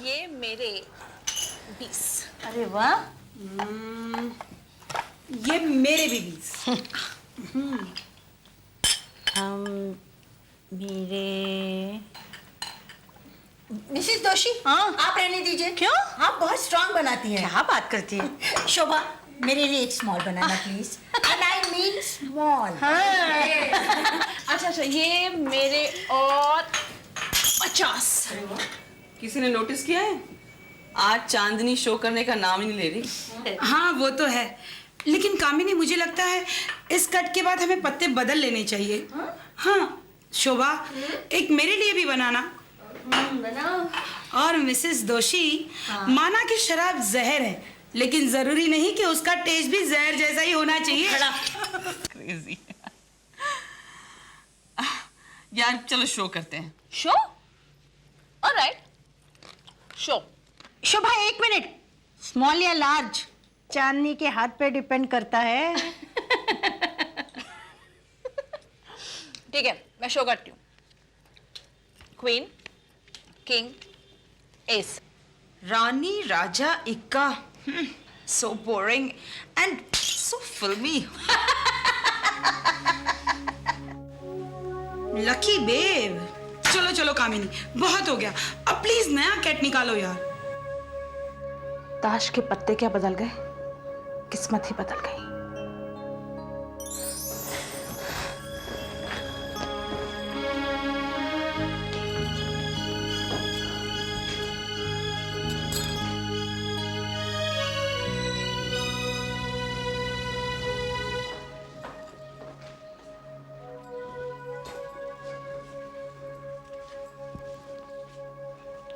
ये मेरे 20। अरे वाह। ये मेरे भी 20। मेरे मिसेस दोषी, हाँ? आप रहने दीजिए। क्यों? आप बहुत स्ट्रांग बनाती हैं। क्या बात करती है? शोभा, मेरे लिए एक small banana please. And I mean small. अच्छा, ये मेरे और 50। किसी ने नोटिस किया है आज चांदनी शो करने का नाम ही नहीं ले रही। हाँ वो तो है, लेकिन कामिनी मुझे लगता है इस कट के बाद हमें पत्ते बदल लेने चाहिए। हाँ शोभा, एक मेरे लिए भी बनाना। और मिसेस दोषी, माना कि शराब जहर है, लेकिन जरूरी नहीं कि उसका टेस्ट भी जहर जैसा ही होना चाहिए। क्रेजी। यार चलो शो करते हैं। शो? Alright, show. शोभा एक मिनट, स्मॉल या लार्ज चांदनी के हाथ पे डिपेंड करता है। ठीक है, मैं शो करती हूँ। Queen, king, ace. रानी राजा इक्का। So boring and so filmy. Lucky babe. चलो चलो कामिनी, बहुत हो गया, अब प्लीज नया कैट निकालो यार। ताश के पत्ते क्या बदल गए, किस्मत ही बदल गई।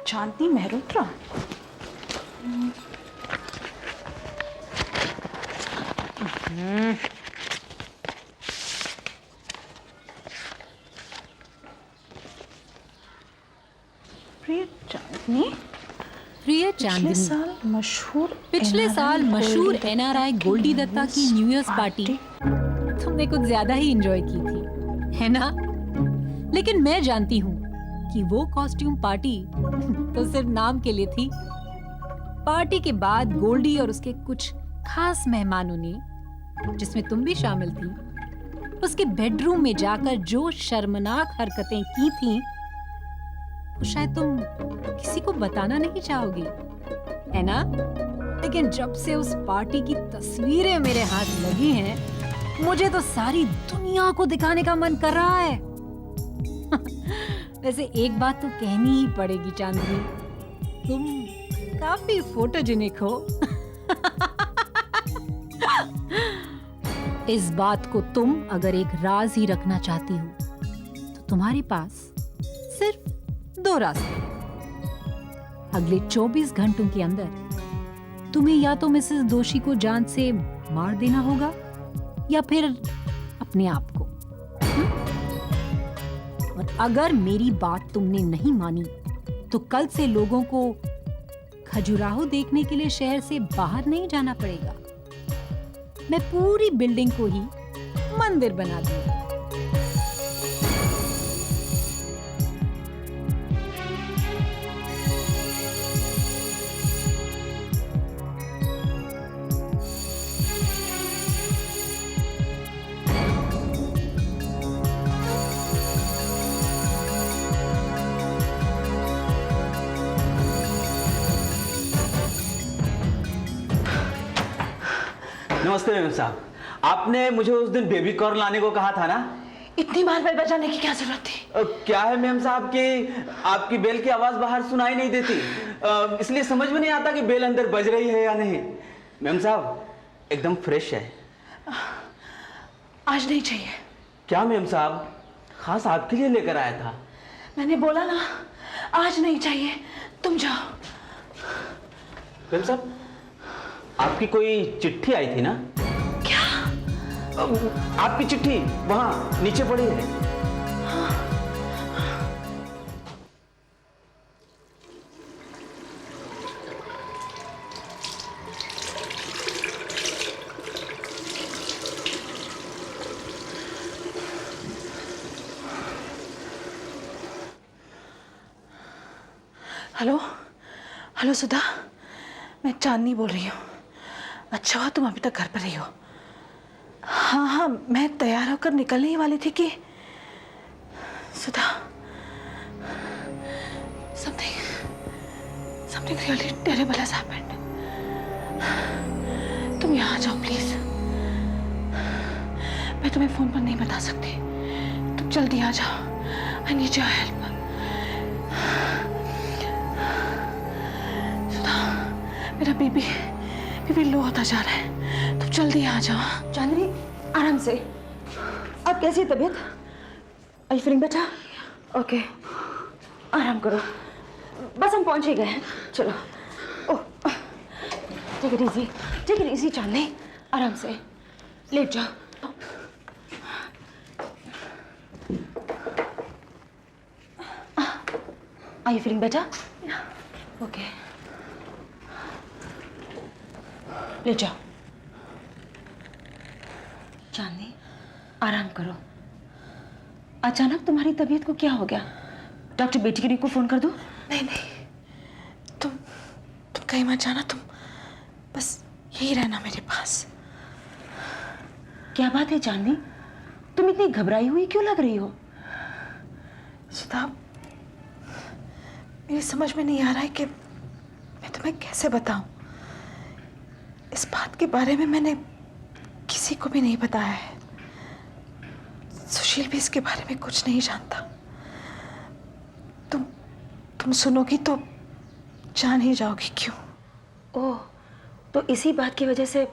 चांदनी मेहरोत्रा। प्रिय चांदनी, मशहूर पिछले साल मशहूर एनआरआई गोल्डी दत्ता की न्यू ईयर्स पार्टी तुमने कुछ ज्यादा ही एंजॉय की थी, है ना? लेकिन मैं जानती हूँ कि वो कॉस्ट्यूम पार्टी तो सिर्फ नाम के लिए थी। पार्टी के बाद गोल्डी और उसके कुछ खास मेहमानों ने, जिसमें तुम भी शामिल थी, उसके बेडरूम में जाकर जो शर्मनाक हरकतें की थीं, वो शायद तुम किसी को बताना नहीं चाहोगी, है ना? लेकिन जब से उस पार्टी की तस्वीरें मेरे हाथ लगी हैं, मुझे तो सारी दुनिया को दिखाने का मन कर रहा है। वैसे एक बात तो कहनी ही पड़ेगी चांदनी, तुम काफी फोटोजेनिक हो। इस बात को तुम अगर एक राज ही रखना चाहती हो, तो तुम्हारे पास सिर्फ 2 रास्ते हैं। अगले 24 घंटों के अंदर तुम्हें या तो मिसेस दोषी को जान से मार देना होगा, या फिर अपने आप को। और अगर मेरी बात तुमने नहीं मानी, तो कल से लोगों को खजुराहो देखने के लिए शहर से बाहर नहीं जाना पड़ेगा। मैं पूरी बिल्डिंग को ही मंदिर बना दूंगी। नमस्ते मैम साहब, आपने मुझे उस दिन बेबी कॉर्न लाने को कहा था ना? इतनी बार बेल बजाने की क्या जरूरत थी? क्या है मैम साहब कि आपकी बेल की आवाज बाहर सुनाई नहीं देती, इसलिए समझ में नहीं आता कि बेल अंदर बज रही है या नहीं। मैम साहब एकदम फ्रेश है। आज नहीं चाहिए। क्या मैम साहब, खास आपके लिए लेकर आया था। मैंने बोला ना, आज नहीं चाहिए, तुम जाओ। मैम साहब, आपकी कोई चिट्ठी आई थी ना? क्या? आपकी चिट्ठी वहां नीचे पड़ी है। हेलो, हेलो सुधा, मैं चांदनी बोल रही हूँ। अच्छा हुआ तुम अभी तक घर पर ही हो। हाँ हाँ, मैं तैयार होकर निकलने ही वाली थी कि Sudha, something really terrible has happened. तुम यहाँ आ जाओ प्लीज। मैं तुम्हें फोन पर नहीं बता सकती, तुम जल्दी आ जाओ। I need your help. Sudha, मेरा बीबी लो होता जा रहा है, तुम जल्दी आ जाओ। चांदनी, आराम से। अब कैसी है तबीयत? I feeling better? ओके, आराम करो, बस हम पहुंच ही गए हैं। चलो। ओह, टेक इट इजी चांदनी, आराम से लेट जाओ। Are you feeling better? Okay. ले जाओ। चांदनी, आराम करो। अचानक तुम्हारी तबीयत को क्या हो गया? डॉक्टर बेटी को फोन कर दो? नहीं, तुम कहीं मत जाना, तुम बस यही रहना मेरे पास। क्या बात है चांदनी, तुम इतनी घबराई हुई क्यों लग रही हो? सुधा, मेरी समझ में नहीं आ रहा है कि मैं तुम्हें कैसे बताऊं। इस बात के बारे में मैंने किसी को भी नहीं बताया है। सुशील भी इसके बारे में कुछ नहीं जानता। तुम सुनोगी तो जान ही जाओगी क्यों। ओह, तो इसी बात की वजह से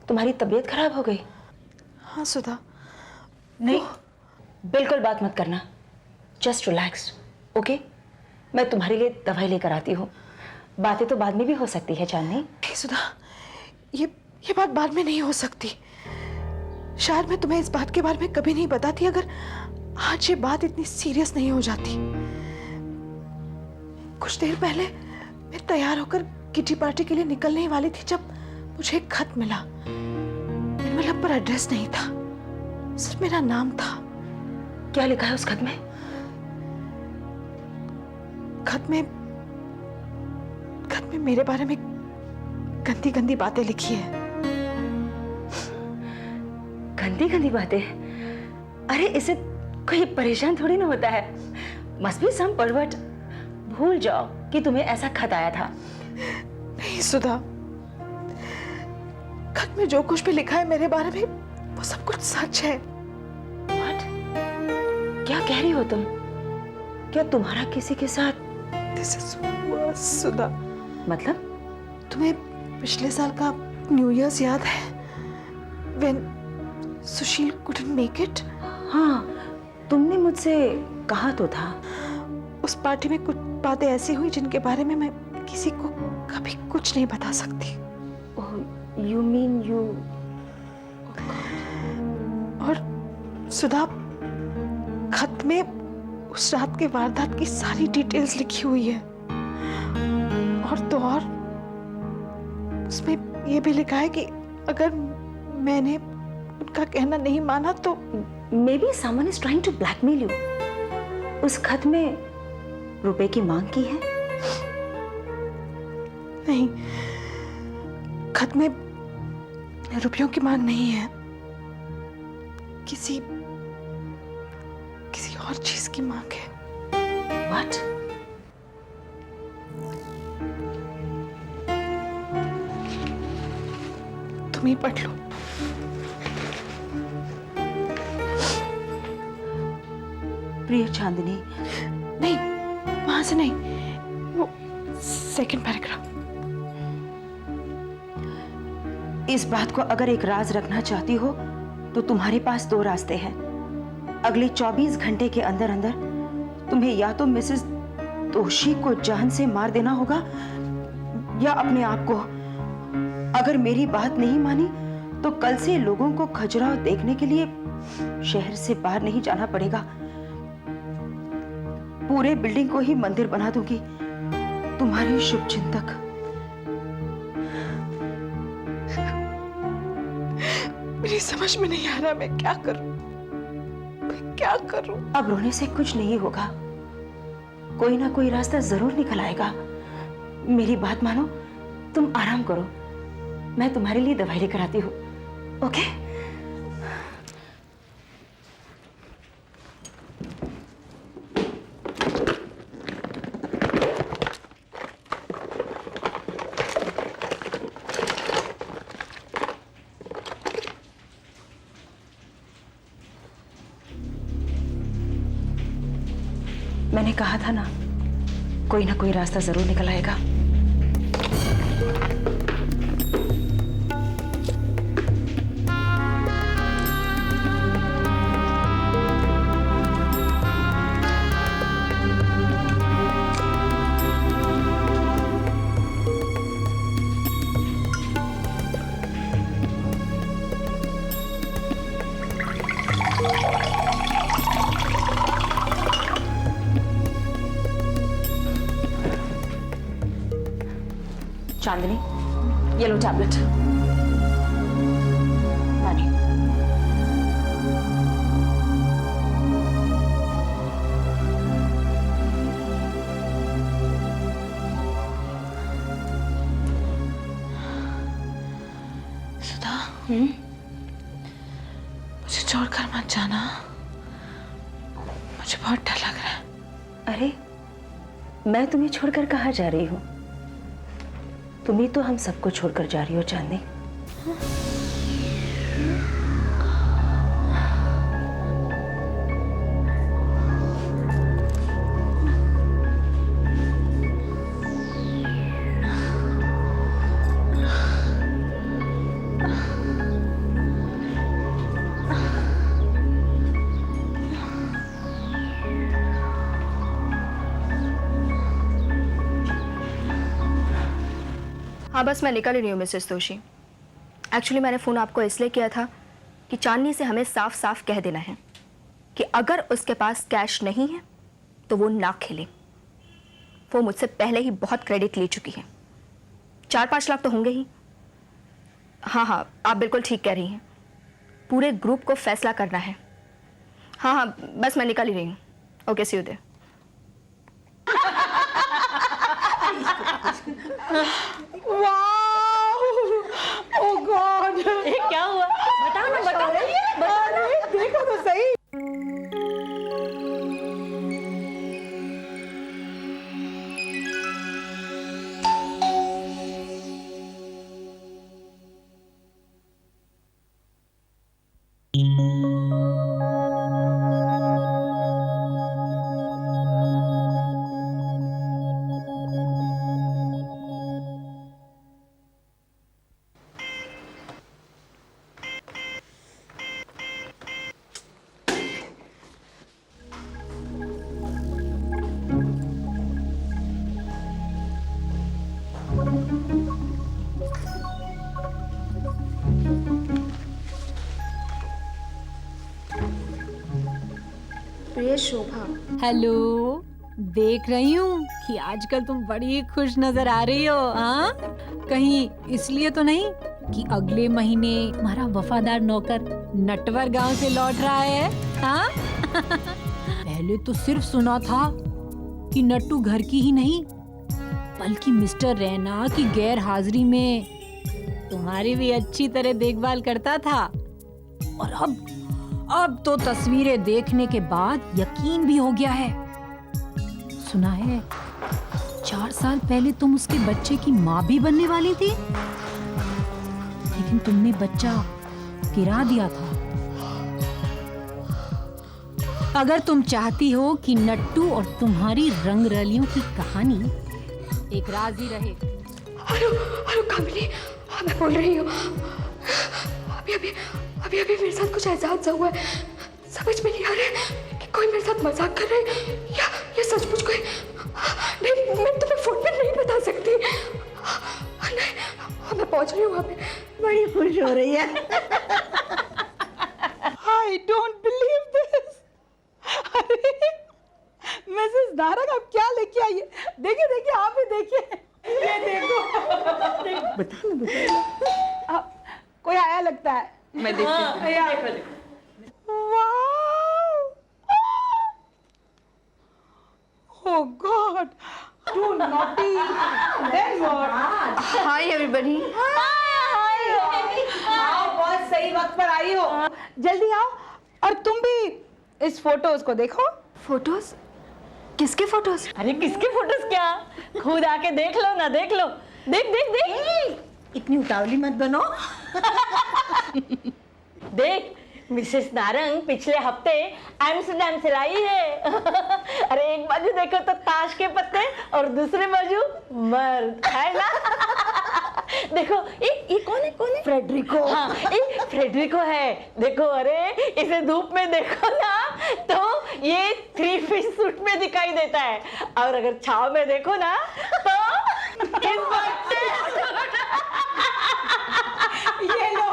तुम्हारी तबीयत खराब हो गई? हाँ सुधा। नहीं, बिल्कुल बात मत करना, जस्ट रिलैक्स, ओके? मैं तुम्हारे लिए दवाई लेकर आती हूँ। बातें तो बाद में भी हो सकती है चांदनी। नहीं सुधा, ये बात बाद में नहीं हो सकती। शायद मैं तुम्हें इस बात के बारे में कभी नहीं बताती अगर आज ये बात इतनी सीरियस नहीं हो जाती। कुछ देर पहले मैं तैयार होकर किटी पार्टी के लिए निकलने ही वाली थी जब मुझे एक खत मिला। एनवेलप पर एड्रेस नहीं था, सिर्फ मेरा नाम था। क्या लिखा है उस खत में? खत में मेरे बारे में गंदी गंदी बातें लिखी है। गंदी गंदी बातें? अरे इससे कोई परेशान थोड़ी ना होता है। Must be some pervert. भूल जाओ कि तुम्हें ऐसा खत आया था। नहीं सुधा, खत में जो कुछ भी लिखा है मेरे बारे में वो सब कुछ सच है। What? क्या कह रही हो तुम? क्या तुम्हारा किसी के साथ? This is worse, सुधा। मतलब? तुम्हें पिछले साल का न्यू ईयर्स याद है? When Sushil couldn't make it? हाँ, तुमने मुझसे कहा तो था। उस पार्टी में कुछ बातें ऐसी हुई जिनके बारे में मैं किसी को कभी कुछ नहीं बता सकती। Oh, you mean you? और सुधा, खत में उस रात के वारदात की सारी डिटेल्स लिखी हुई है। और तो और उसमें ये भी लिखा है कि अगर मैंने उनका कहना नहीं माना तो Maybe someone is trying to blackmail you. उस खत में रुपए की मांग की है? नहीं, खत में रुपयों की मांग नहीं है, किसी और चीज की मांग है। What? तुम ही पढ़ लो। प्रिय चांदनी। नहीं, वहां से नहीं, वो सेकंड पैराग्राफ। इस बात को अगर एक राज रखना चाहती हो तो तुम्हारे पास दो रास्ते हैं। अगले 24 घंटे के अंदर अंदर तुम्हें या तो मिसेस तोशी को जान से मार देना होगा या अपने आप को। अगर मेरी बात नहीं मानी तो कल से लोगों को खजुराहो देखने के लिए शहर से बाहर नहीं जाना पड़ेगा। पूरे बिल्डिंग को ही मंदिर बना दूंगी। तुम्हारी शुभचिंतक। मेरी समझ में नहीं आ रहा मैं क्या करूं। अब रोने से कुछ नहीं होगा, कोई ना कोई रास्ता जरूर निकल आएगा। मेरी बात मानो, तुम आराम करो, मैं तुम्हारे लिए दवाई लेकर आती हूँ। ओके? मैंने कहा था ना, कोई ना कोई रास्ता जरूर निकल आएगा। चांदनी, ये लो टैबलेट। मानी। सुधा, मुझे छोड़कर मत जाना, मुझे बहुत डर लग रहा है। अरे, मैं तुम्हें छोड़कर कहाँ जा रही हूँ? तुम ही तो हम सबको छोड़कर जा रही हो चांदनी। हाँ, बस मैं निकल ही रही हूँ मिसेस दोषी। एक्चुअली मैंने फ़ोन आपको इसलिए किया था कि चांदनी से हमें साफ साफ कह देना है कि अगर उसके पास कैश नहीं है तो वो ना खेले। वो मुझसे पहले ही बहुत क्रेडिट ले चुकी है, 4-5 लाख तो होंगे ही। हाँ हाँ, आप बिल्कुल ठीक कह रही हैं, पूरे ग्रुप को फैसला करना है। हाँ हाँ, बस मैं निकल ही रही हूँ। Okay, see you there. Oh God, क्या हुआ? बताओ ना, बताओ ना, देखो तो सही। प्रिय शोभा। हेलो, देख रही हूँ कि आजकल तुम बड़ी खुश नजर आ रही हो। हाँ, कहीं इसलिए तो नहीं कि अगले महीने तुम्हारा वफादार नौकर नटवर गांव से लौट रहा है? हाँ? पहले तो सिर्फ सुना था कि नट्टू घर की ही नहीं बल्कि मिस्टर रैना की गैर हाजिरी में तुम्हारी भी अच्छी तरह देखभाल करता था, और अब तो तस्वीरें देखने के बाद यकीन भी हो गया है। सुना है 4 साल पहले तुम उसके बच्चे की माँ भी बनने वाली थी, लेकिन तुमने बच्चा गिरा दिया था। अगर तुम चाहती हो कि नट्टू और तुम्हारी रंगरलियों की कहानी एक राज ही रहे। हेलो कामिनी, मैं बोल रही हूँ। अभी मेरे साथ कुछ ऐसा हुआ है, समझ में नहीं आ रहा है कि कोई मेरे साथ मजाक कर रहा है या ये सचमुच कोई। नहीं, मैं तुम्हें फोन पे नहीं बता सकती। नहीं, मैं पहुंच रही हूँ वहाँ पे। बड़ी खुश हो रही है। I don't believe this. अरे मिसेस नारंग, आप क्या लेके आई है? देखिए देखिए, आप भी देखिए, ये देखो। बता ना, कोई आया लगता है। मैं देखती हूँ। वाह! Oh God! You naughty. Then what? Hi everybody. आओ, बहुत सही वक्त पर आई हो। जल्दी आओ और तुम भी इस फोटोज को देखो। फोटोज? किसके फोटोज? अरे किसके फोटोज क्या, खुद आके देख लो ना, देख लो। देख देख देख, इतनी उतावली मत बनो। देख, मिसेस नारंग पिछले हफ्ते एम्स्टर्डम से लाई है। अरे एक बाजू देखो तो ताश के पत्ते और दूसरे बाजू मर्द, है ना? देखो ये कौन है, कौन है? फ्रेडरिको। हाँ, ये फ्रेडरिको है। देखो, अरे इसे धूप में देखो ना तो ये 3 पीस सूट में दिखाई देता है, और अगर छाव में देखो ना तो ये लो,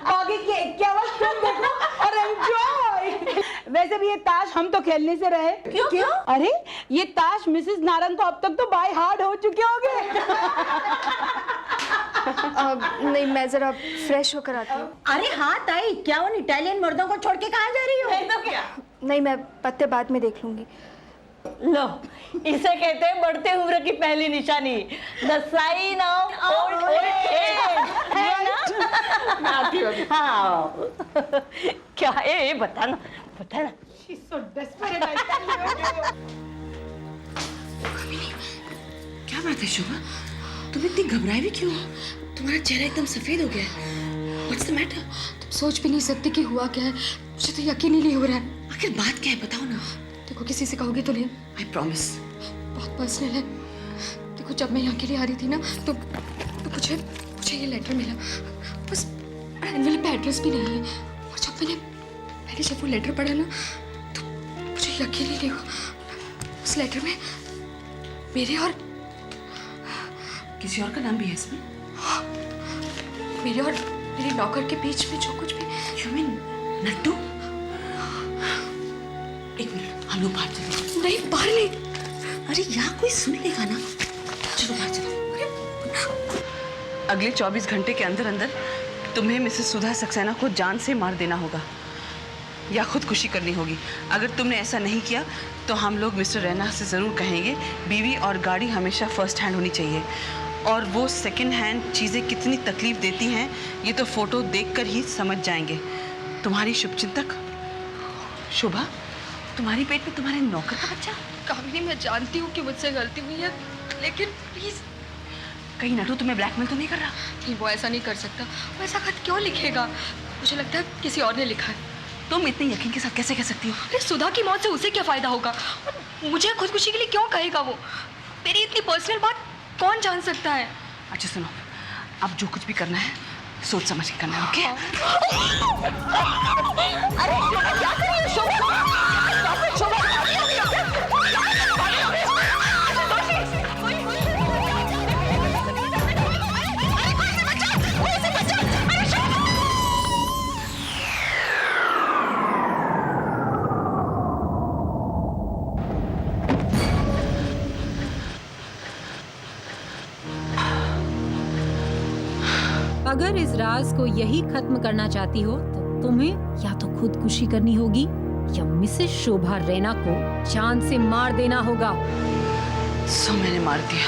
बाकी के आवाज तुम देखो और एंजॉय। वैसे भी ये ताश हम तो खेलने से रहे। क्यों? अरे ये ताश मिसेस नारंग को अब तक तो बाय हार्ड हो चुके होंगे। नहीं, मैं जरा फ्रेश होकर आती हूँ। अरे हाँ ताई, क्या उन इटालियन मर्दों को छोड़ के कहाँ जा रही हो? तो क्या? नहीं, मैं पत्ते बाद में देख लूंगी। लो, इसे कहते हैं बढ़ते उम्र की पहली निशानी, the sign of old age, है ना? हाँ, क्या ये बता ना। She's so desperate, I tell you. क्या बात है शोभा, तुम इतनी घबराई भी क्यों? तुम्हारा चेहरा एकदम सफेद हो गया है। What's the matter? तुम सोच भी नहीं सकती कि हुआ क्या है। मुझे तो यकीन ही नहीं हो रहा है। आखिर बात क्या है, बताओ ना। देखो, किसी से कहोगे तो नहीं। I promise. बहुत पर्सनल है। देखो, जब मैं यहाँ के लिए आ रही थी ना तो मुझे ये लेटर मिला। बस एनवेलप पे एड्रेस भी नहीं है। और जब वो लेटर पढ़ा ना तो मुझे यकीन ही नहीं हुआ। उस लेटर में मेरे और किसी और का नाम भी है इसमें? मेरे और मेरे नौकर के बीच में जो कुछ भी। You mean Nattu? एक मिनट, हम लोग बाहर चलें। नहीं, बाहर नहीं। अरे यहाँ कोई सुन लेगा ना। चलो बाहर चलो। अगले 24 घंटे के अंदर अंदर तुम्हें मिसेस सुधा सक्सेना को जान से मार देना होगा या खुदकुशी करनी होगी। अगर तुमने ऐसा नहीं किया तो हम लोग मिस्टर रैना से ज़रूर कहेंगे बीवी और गाड़ी हमेशा फर्स्ट हैंड होनी चाहिए, और वो सेकंड हैंड चीज़ें कितनी तकलीफ देती हैं ये तो फोटो देखकर ही समझ जाएंगे। तुम्हारी शुभचिंतक शोभा, तुम्हारी पेट में तुम्हारे नौकर का बच्चा। कामिनी, मैं जानती हूँ कि मुझसे गलती हुई है, लेकिन प्लीज। कहीं नट्टू तुम्हें ब्लैकमेल तो नहीं कर रहा? नहीं, वो ऐसा नहीं कर सकता। वो ऐसा खत क्यों लिखेगा? मुझे लगता है किसी और ने लिखा है। तुम इतने यकीन के साथ कैसे कह सकती हो? अरे सुधा की मौत से उसे क्या फायदा होगा? और मुझे खुदकुशी के लिए क्यों कहेगा वो? मेरी इतनी पर्सनल बात कौन जान सकता है? अच्छा सुनो, अब जो कुछ भी करना है सोच समझ के करना है, ओके? अरे शोभा, क्या कर रही हो शोभा? अगर इस राज को यही खत्म करना चाहती हो तो तुम्हें या तो खुदकुशी करनी होगी या मिसेस शोभा रैना को जान से मार देना होगा। सो मैंने मार दिया।